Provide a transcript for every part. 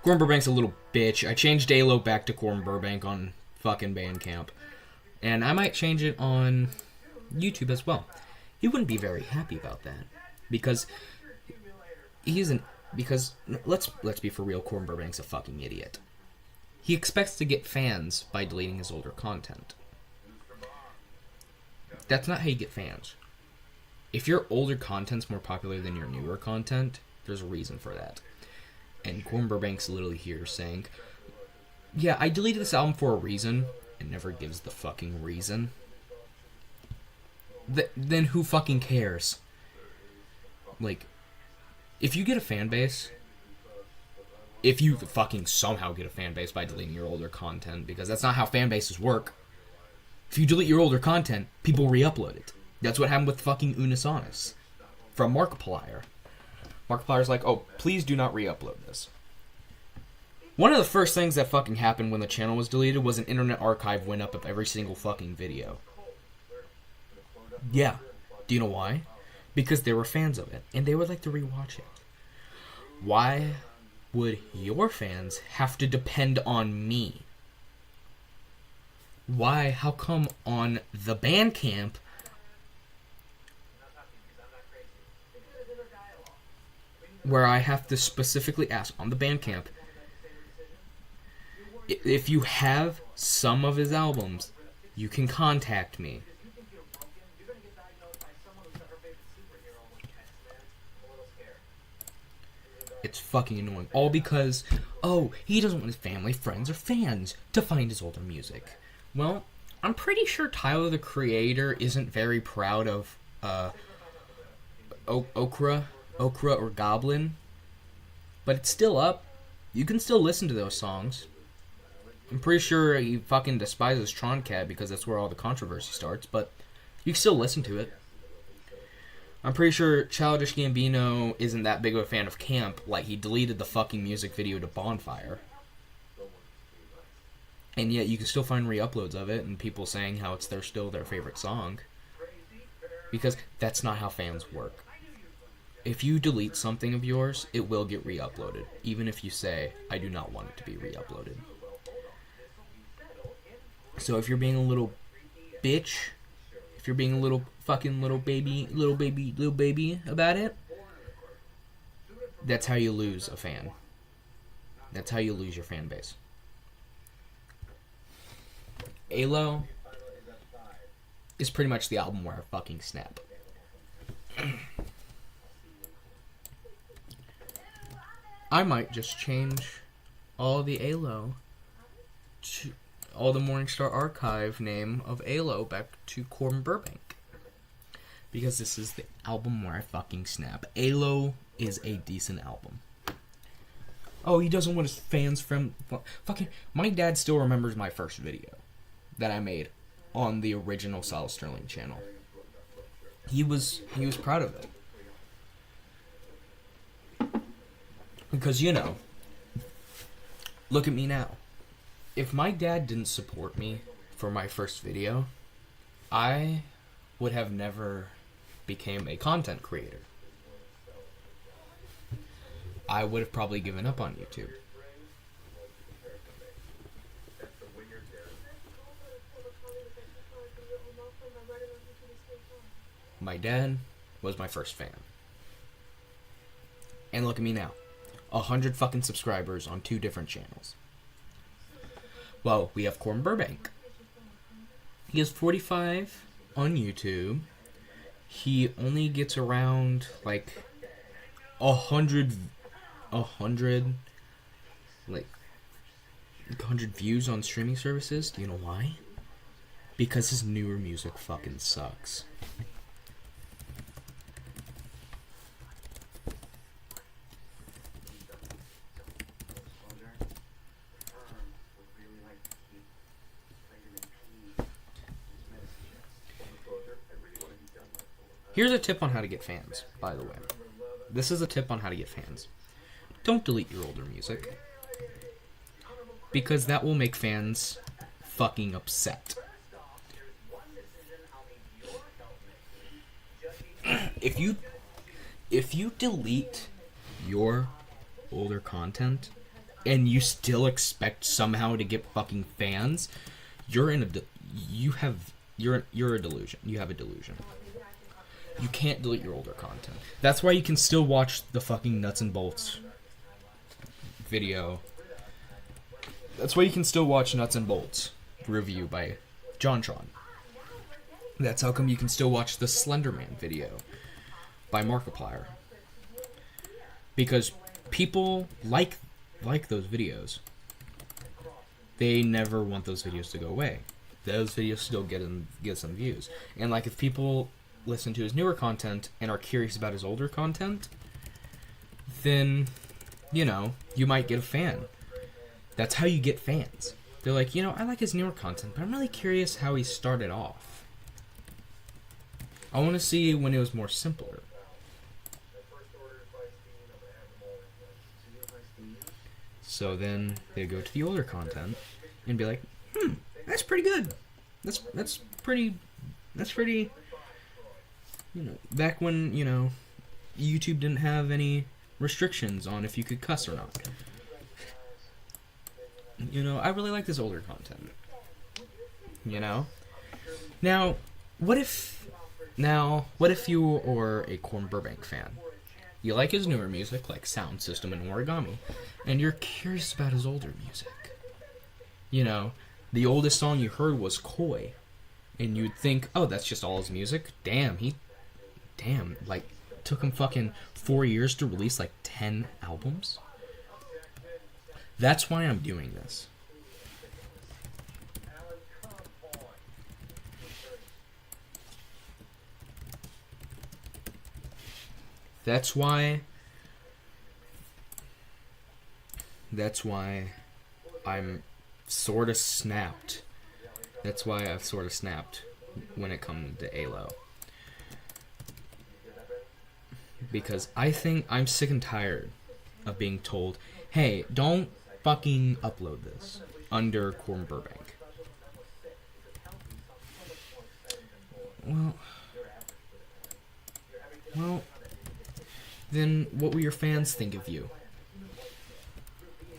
Corbin Burbank's a little bitch. I changed Alo back to Corbin Burbank on fucking Bandcamp. And I might change it on YouTube as well. He wouldn't be very happy about that. Because let's be for real, Corbin Burbank's a fucking idiot. He expects to get fans by deleting his older content. That's not how you get fans. If your older content's more popular than your newer content, there's a reason for that. And Corbin Burbank's literally here saying, yeah, I deleted this album for a reason, and never gives the fucking reason. Then who fucking cares? Like, if you get a fan base, if you fucking somehow get a fan base by deleting your older content, because that's not how fan bases work. If you delete your older content, people re-upload it. That's what happened with fucking Unisonis from Markiplier. Markiplier's like, oh, please do not re-upload this. One of the first things that fucking happened when the channel was deleted was an internet archive went up of every single fucking video. Yeah. Do you know why? Because they were fans of it, and they would like to rewatch it. Why would your fans have to depend on me? Why? How come on the Bandcamp where I have to specifically ask on the Bandcamp, if you have some of his albums, you can contact me. It's fucking annoying. All because, oh, he doesn't want his family, friends, or fans to find his older music. Well, I'm pretty sure Tyler, the Creator, isn't very proud of Okra or Goblin. But it's still up. You can still listen to those songs. I'm pretty sure he fucking despises Tron Cat because that's where all the controversy starts, but you can still listen to it. I'm pretty sure Childish Gambino isn't that big of a fan of Camp, like he deleted the fucking music video to Bonfire. And yet you can still find re-uploads of it and people saying how it's still their favorite song. Because that's not how fans work. If you delete something of yours, it will get re-uploaded, even if you say, I do not want it to be re-uploaded. So if you're being a little bitch, if you're being a little fucking little baby about it, that's how you lose a fan. That's how you lose your fan base. Alo is pretty much the album where I fucking snap. I might just change all the Alo to all the Morningstar Archive name of Alo back to Corbin Burbank. Because this is the album where I fucking snap. Alo is a decent album. Oh, he doesn't want his fans from... Fucking... My dad still remembers my first video that I made on the original Sal Sterling channel. He was proud of it. Because, you know, look at me now. If my dad didn't support me for my first video, I would have never became a content creator. I would have probably given up on YouTube. My dad was my first fan. And look at me now. 100 fucking subscribers on 2 different channels. Well, we have Corbin Burbank. He has 45 on YouTube. He only gets around like 100 views on streaming services. Do you know why? Because his newer music fucking sucks. Here's a tip on how to get fans, by the way. This is a tip on how to get fans. Don't delete your older music. Because that will make fans fucking upset. If you delete your older content, and you still expect somehow to get fucking fans, you're a delusion. You have a delusion. You can't delete your older content. That's why you can still watch the fucking nuts and bolts video. That's why you can still watch Nuts and Bolts review by JonTron. That's how come you can still watch the Slenderman video by Markiplier. Because people like those videos. They never want those videos to go away. Those videos still get some views. And like if people listen to his newer content and are curious about his older content, then, you know, you might get a fan. That's how you get fans. They're like, you know, I like his newer content, but I'm really curious how he started off. I want to see when it was more simpler. So then they go to the older content and be like, that's pretty good. That's pretty, you know, back when, you know, YouTube didn't have any restrictions on if you could cuss or not. You know, I really like this older content. You know? Now, what if you are a Corn Burbank fan? You like his newer music, like Sound System and Origami, and you're curious about his older music. You know, the oldest song you heard was Koi, and you'd think, oh, that's just all his music? Damn, like, took him fucking 4 years to release like 10 albums? That's why I'm doing this. That's why I'm sort of snapped. That's why I've sort of snapped when it comes to ALO. Because I think I'm sick and tired of being told, hey, don't fucking upload this under Corn Burbank. Well, then what will your fans think of you?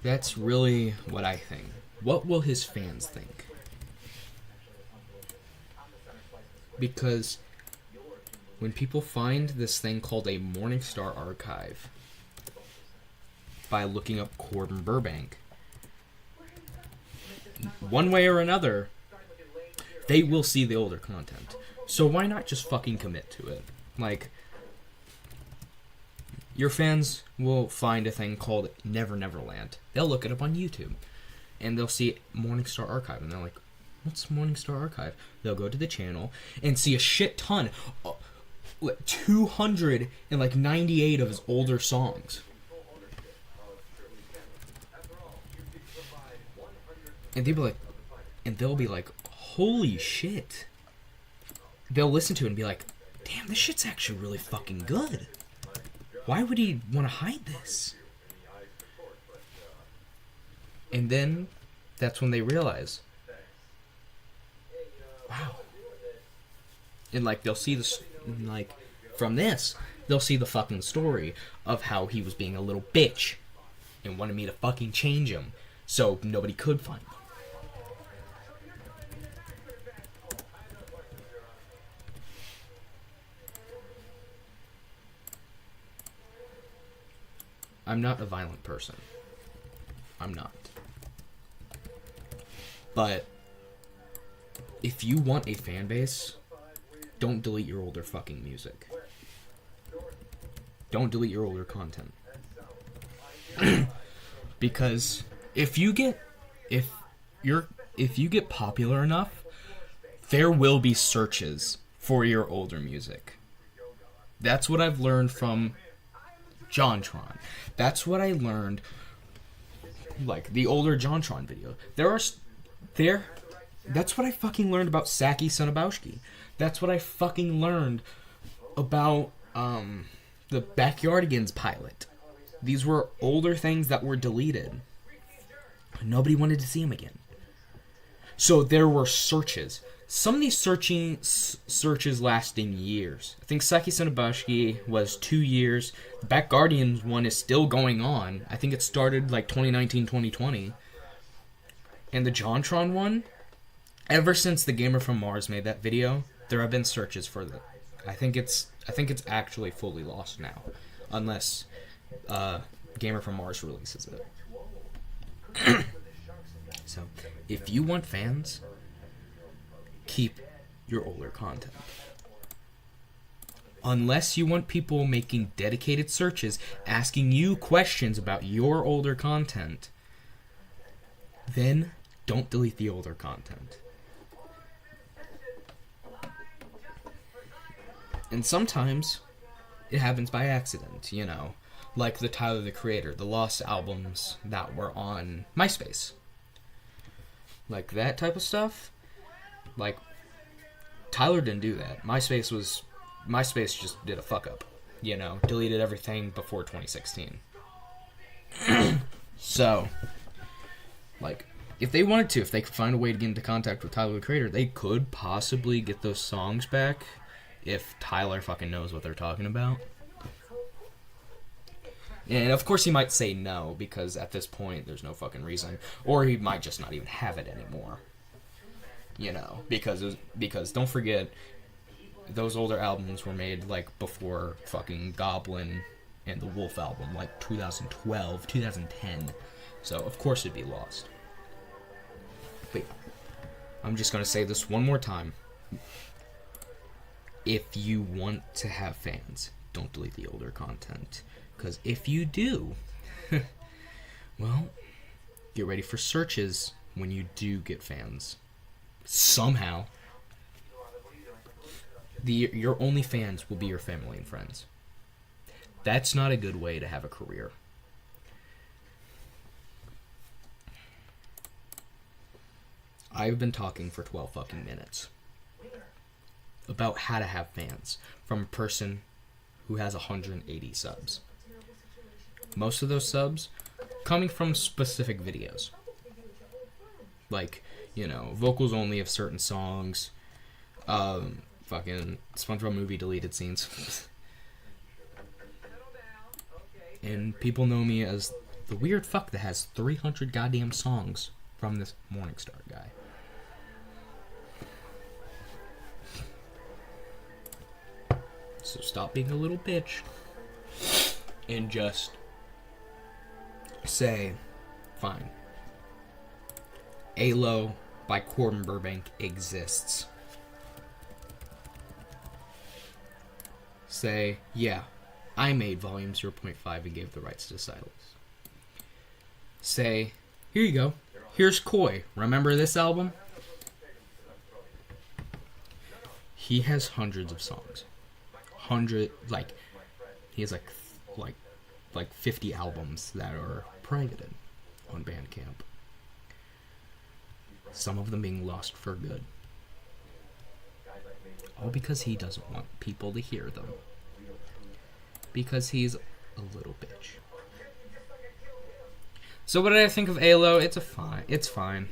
That's really what I think. What will his fans think? Because when people find this thing called a Morningstar archive by looking up Corbin Burbank, one way or another, they will see the older content. So why not just fucking commit to it? Like, your fans will find a thing called Never Neverland. They'll look it up on YouTube, and they'll see Morningstar Archive, and they're like, what's Morningstar Archive? They'll go to the channel and see a shit ton, 298 of his older songs. And they'll be like, holy shit. They'll listen to it and be like, damn, this shit's actually really fucking good. Why would he want to hide this? And then that's when they realize, wow. And like they'll see this, like from this, they'll see the fucking story of how he was being a little bitch and wanted me to fucking change him so nobody could find him. I'm not a violent person. I'm not. But if you want a fan base, don't delete your older fucking music. Don't delete your older content. Because if you get popular enough, there will be searches for your older music. That's what I've learned from JonTron. That's what I learned, like, the older JonTron video. That's what I fucking learned about Saki Sonobowski. That's what I fucking learned about, the Backyardigans pilot. These were older things that were deleted. Nobody wanted to see them again. So there were searches. some of these searches lasting years. I think Seki Cinebushki was 2 years. The Back Guardians one is still going on. I think it started like 2019, 2020. And the JonTron one, ever since the Gamer from Mars made that video, there have been searches for that. I think it's actually fully lost now, unless Gamer from Mars releases it. So, if you want fans, keep your older content. Unless you want people making dedicated searches, asking you questions about your older content, then don't delete the older content. And sometimes it happens by accident, you know, like the Tyler the Creator, the lost albums that were on MySpace. Like that type of stuff. Like, Tyler didn't do that. MySpace just did a fuck up, you know, deleted everything before 2016. So, like, if they wanted to, if they could find a way to get into contact with Tyler the Creator, they could possibly get those songs back if Tyler fucking knows what they're talking about. And of course he might say no, because at this point there's no fucking reason. Or he might just not even have it anymore. You know, because don't forget, those older albums were made like before fucking Goblin and the Wolf album, like 2012, 2010. So of course it'd be lost. But I'm just gonna say this one more time. If you want to have fans, don't delete the older content. Because if you do, well, get ready for searches when you do get fans. Somehow, your only fans will be your family and friends. That's not a good way to have a career. I've been talking for 12 fucking minutes about how to have fans from a person who has 180 subs. Most of those subs coming from specific videos. Like, you know, vocals only of certain songs, fucking SpongeBob movie deleted scenes. And people know me as the weird fuck that has 300 goddamn songs from this Morningstar guy. So stop being a little bitch and just say, fine, ALO by Corbin Burbank exists. Say, yeah, I made volume 0.5 and gave the rights to Silas. Say, here you go, here's Koi, remember this album? He has hundreds of songs. He has like 50 albums that are privated on Bandcamp. Some of them being lost for good. All because he doesn't want people to hear them. Because he's a little bitch. So what did I think of ALO? It's fine.